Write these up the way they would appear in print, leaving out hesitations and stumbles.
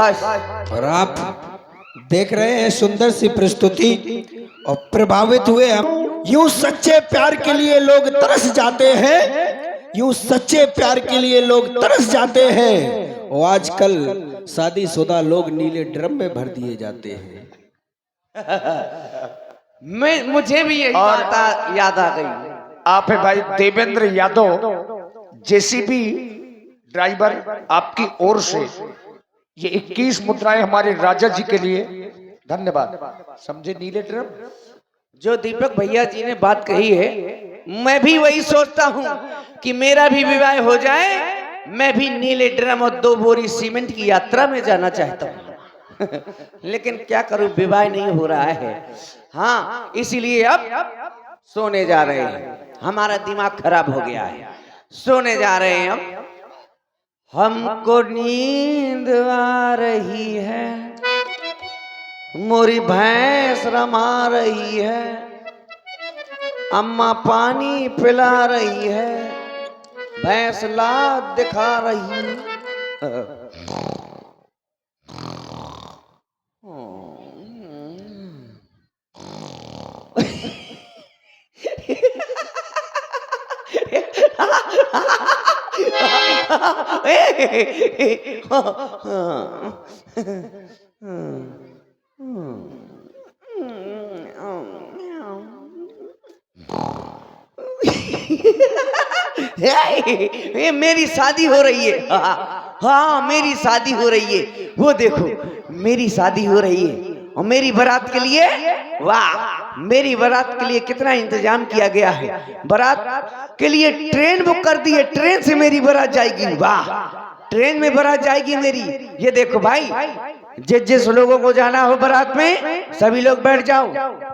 बस। और आप देख रहे हैं सुंदर सी प्रस्तुति और प्रभावित हुए हम। यूं सच्चे प्यार के लिए लोग तरस जाते हैं, यूं सच्चे प्यार के लिए लोग तरस जाते हैं। और आजकल शादीशुदा लोग नीले ड्रम में भर दिए जाते हैं। मुझे भी यही बात याद आ गई। आप है भाई देवेंद्र यादव जेसीबी ड्राइवर, आपकी ओर से ये 21 मुद्राएं हमारे राजा जी के लिए। धन्यवाद। समझे नीले ड्रम? जो दीपक भैया जी ने बात कही है, मैं भी वही सोचता हूँ कि मेरा भी विवाह हो जाए, मैं भी नीले ड्रम और 2 बोरी सीमेंट की यात्रा में जाना चाहता हूँ। लेकिन क्या करूं, विवाह नहीं हो रहा है। हाँ, इसीलिए अब सोने जा रहे हैं। हमारा दिमाग खराब हो गया है, सोने जा रहे हैं अब। हमको नींद आ रही है, मोरी भैंस रमा रही है, अम्मा पानी पिला रही है, भैंस लात दिखा रही है। ये मेरी शादी हो रही है। हाँ, मेरी शादी हो रही है। वो देखो, मेरी शादी हो रही है और मेरी बारात के लिए, वाह, मेरी बारात के लिए कितना इंतजाम किया गया है। बारात के लिए ट्रेन बुक कर दी है, ट्रेन से मेरी बारात जाएगी। वाह, ट्रेन में बारात जाएगी मेरी। ये देखो भाई, जिस लोगों को जाना हो बारात में, सभी लोग बैठ जाओ।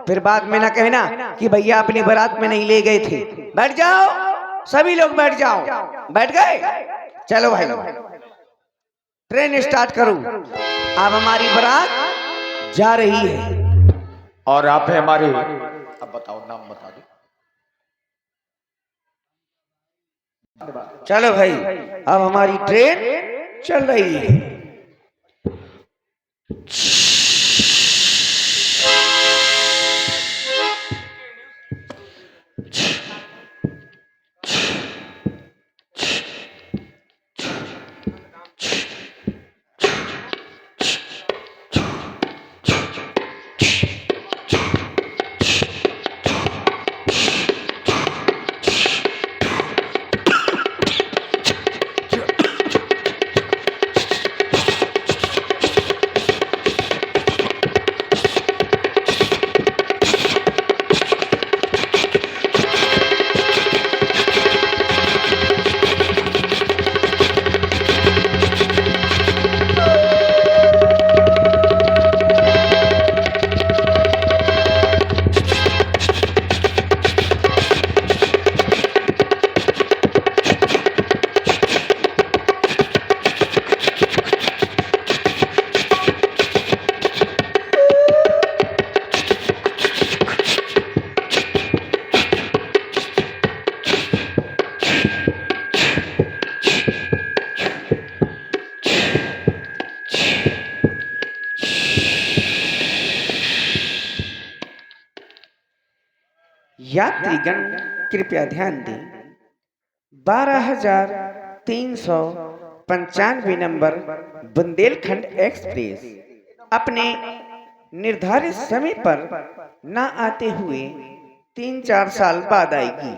फिर बाद में ना कहना कि भैया अपनी बारात में नहीं ले गए थे। बैठ जाओ, सभी लोग बैठ जाओ। बैठ गए? चलो भाई, ट्रेन स्टार्ट करो। अब हमारी बारात जा रही है। और आप है हमारे, अब बताओ नाम बता दो। चलो भाई, अब हमारी ट्रेन चल रही है। यात्रीगण कृपया ध्यान दें, 12,395 नंबर बुंदेलखंड एक्सप्रेस अपने निर्धारित समय पर न आते हुए 3-4 साल बाद आएगी।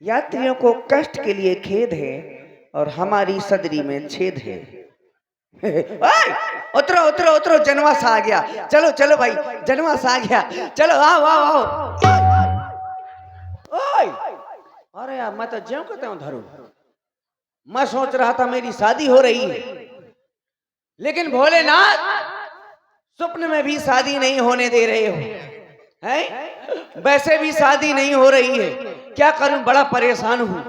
यात्रियों को कष्ट के लिए खेद है और हमारी सदरी में छेद है। उतरो उतरो उतरो, जनवास आ गया। चलो चलो भाई, जनवास आ गया। चलो आओ आओ आओ। अरे यार, मैं तो ज्यों कहता हूँ धरू। मैं सोच रहा था मेरी शादी हो रही है, लेकिन भोलेनाथ स्वप्न में भी शादी नहीं होने दे रहे हो हैं? वैसे भी शादी नहीं हो रही है। क्या करूं, बड़ा परेशान हूं।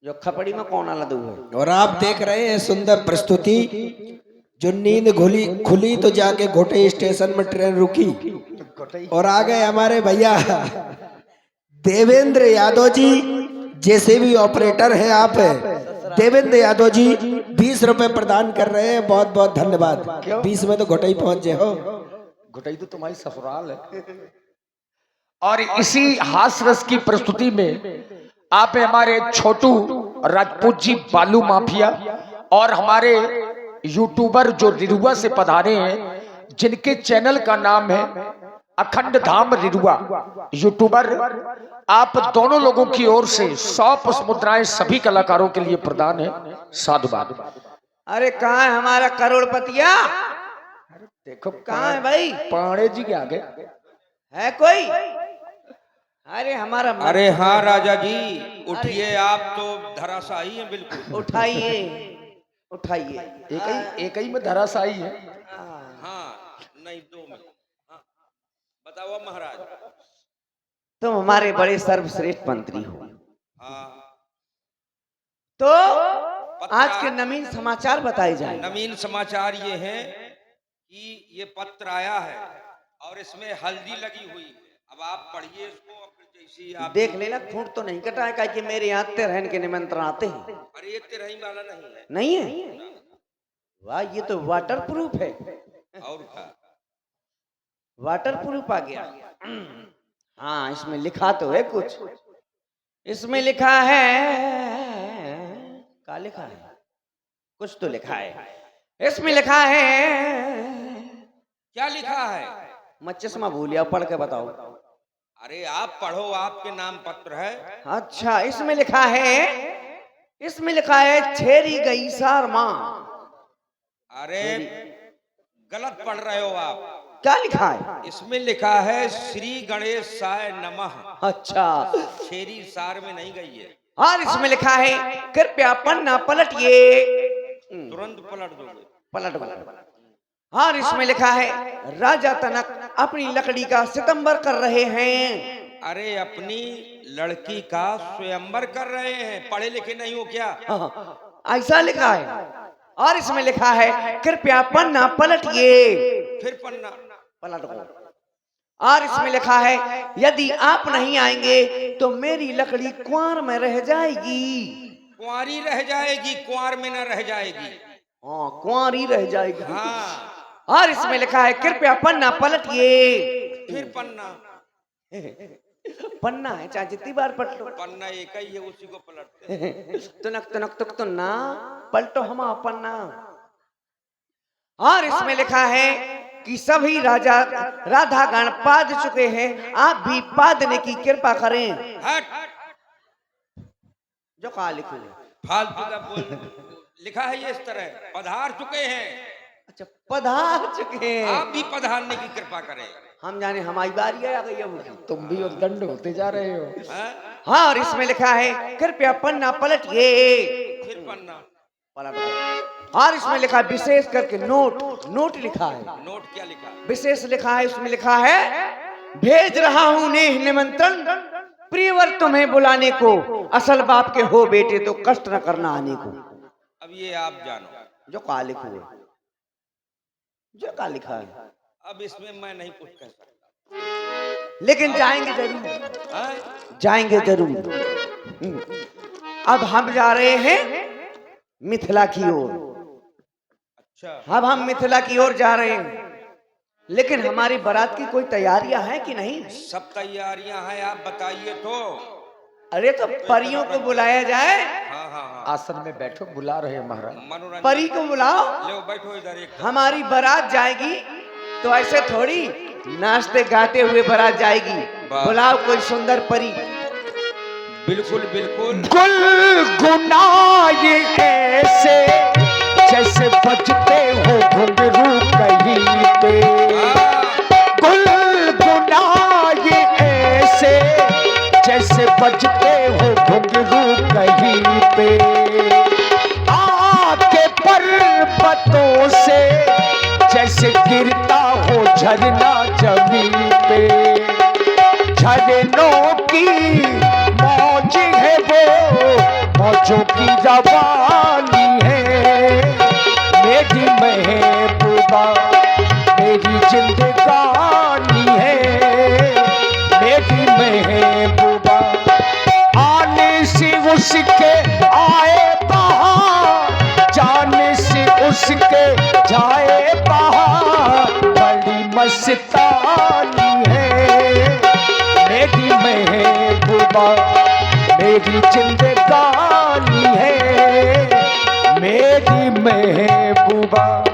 जो खपड़ी में कौन आला दू है। और आप देख रहे हैं सुंदर प्रस्तुति। जो नींद खुली तो जाके घोटे स्टेशन में ट्रेन रुकी और आ गए हमारे भैया देवेंद्र यादव जी, जैसे भी ऑपरेटर हैं आप, देवेंद्र यादव जी 20 रुपए प्रदान कर रहे हैं, बहुत बहुत धन्यवाद। 20 में तो घोटाई पहुंच जाए हो। घुटाई तो तुम्हारी ससुराल है। और इसी हास रस की प्रस्तुति में आप हमारे छोटू राजपूत जी बालू माफिया और हमारे यूट्यूबर जो रिरुआ से पधारे हैं, जिनके चैनल का नाम है अखंड धाम रिरुआ यूट्यूबर, आप दोनों लोगों की ओर से 100 पुष्प मुद्राएं सभी कलाकारों के लिए प्रदान है। साधुवाद। अरे कहाँ है हमारा करोड़पतिया? देखो कहाँ है भाई? पाणे जी के आगे है कोई? अरे हमारा अरे हाँ राजा जी, उठिए, आप तो धराशायी हैं बिल्कुल। उठाइए उठाइए। एक ही में धराशायी है। हाँ नहीं, 2 में। हाँ, बताओ महाराज। तुम हमारे बड़े सर्वश्रेष्ठ मंत्री हो, हाँ, तो आज के नवीन समाचार बताए जाए। नवीन समाचार ये हैं कि ये पत्र आया है और इसमें हल्दी लगी हुई है। अब आप पढ़िए इसको, जैसी आप देख लेना, खूंट तो नहीं कटा है, काहे कि मेरे यहाँ तिरहन के निमंत्रण आते हैं। अरे ये तिरही वाला नहीं है। नहीं है? वाह, ये तो वाटर प्रूफ है। और क्या? वाटर प्रूफ आ गया। हाँ, इसमें लिखा तो है कुछ। इसमें लिखा है, क्या लिखा है? कुछ तो लिखा है। इसमें लिखा है, क्या लिखा है? मैं चश्मा भूल गया, पढ़ के बताओ। अरे आप पढ़ो, आपके नाम पत्र है। अच्छा, इसमें लिखा है, इसमें लिखा है छेरी गई सार माँ। अरे गलत पढ़ रहे हो आप। क्या लिखा है? इसमें लिखा है श्री गणेशाय नमः। अच्छा, छेरी सार में नहीं गई है। और इसमें लिखा है कृपया पन्ना पलटिए। तुरंत पलट दोगे। पलट। और इसमें लिखा है राजा तनक अपनी लकड़ी का सितंबर कर रहे हैं। अरे अपनी लड़की का स्वयंवर कर रहे हैं, पढ़े लिखे नहीं हो क्या? ऐसा लिखा है। और इसमें लिखा है कृपया पन्ना पलटिए। फिर पन्ना पलट दो। और इसमें लिखा है यदि आप नहीं आएंगे तो मेरी लकड़ी कुंवार में रह जाएगी। कुंवारी रह जाएगी, कुंवार में न रह जाएगी। हाँ, कुंवारी रह जाएगी। हाँ। और इसमें लिखा है कृपया पन्ना पलटिए। फिर पन्ना। पन्ना है, चाहे जितनी बार पलट लो। पन्ना एक ही है, उसी को पलटते हैं। तुनक तुक ना पलटो हम पन्ना। और इसमें लिखा है कि सभी राजा राधागण पाद चुके हैं, आप भी पादने की कृपा करें। हट, जो कहा लिखो फालतू का बोल। लिखा है ये इस तरह, पधार चुके हैं। अच्छा, पधार चुके हैं। आप भी पधारने की कृपा करें। हम जाने हमारी बारी आ गई अब। तुम भी उद्दंड होते जा रहे हो। हाँ? हाँ, और इसमें लिखा है कृपया पन्ना पलटिए। फिर पन्ना पलट दो। और इसमें लिखा है विशेष करके नोट लिखा है। नोट क्या लिखा? विशेष लिखा है, उसमें लिखा है भेज रहा हूं नेह निमंत्रण, प्रियवर तुम्हें बुलाने को, असल बाप के हो बेटे तो कष्ट न करना आने को। अब ये आप जानो। जो का लिखा है, जो का लिखा है। अब इसमें मैं नहीं कुछ कह सकता, लेकिन जाएंगे जरूर, हाँ? जाएंगे जरूर। अब हम जा रहे हैं मिथिला की ओर। अच्छा, अब हम मिथिला की ओर जा रहे हैं, लेकिन हमारी बारात की कोई तैयारियां हैं कि नहीं? सब तैयारियां हैं, आप बताइए तो। अरे तो परियों को बुलाया जाए। हाँ हाँ हाँ, आसन में बैठो, बुला रहे हैं महाराज। मनोरंजन। परी को बुलाओ। लो बैठो इधर एक। हमारी बारात जाएगी तो ऐसे थोड़ी नाचते गाते हुए बारात जाएगी। बुलाओ कोई सुंदर परी। बिल्कुल बिल्कुल। गुलगुनाए ऐसे जैसे बजते हो घुंघरू कहीं पे। गुलगुनाए ऐसे जैसे बजते हो घुंघरू कहीं पे। आके पर्वतों से जैसे गिरता हो झरना जमीन पे। झरनों की मौज है वो, मौजों की रवानी है। मेरी महबूबा मेरी जिंदगानी है। मेरी महबूबा आने से उसके आए बहार। उसके जाए बाहर बड़ी मस्तानी है मेरी महबूबा मेरी जिंदगानी है मेरी महबूबा।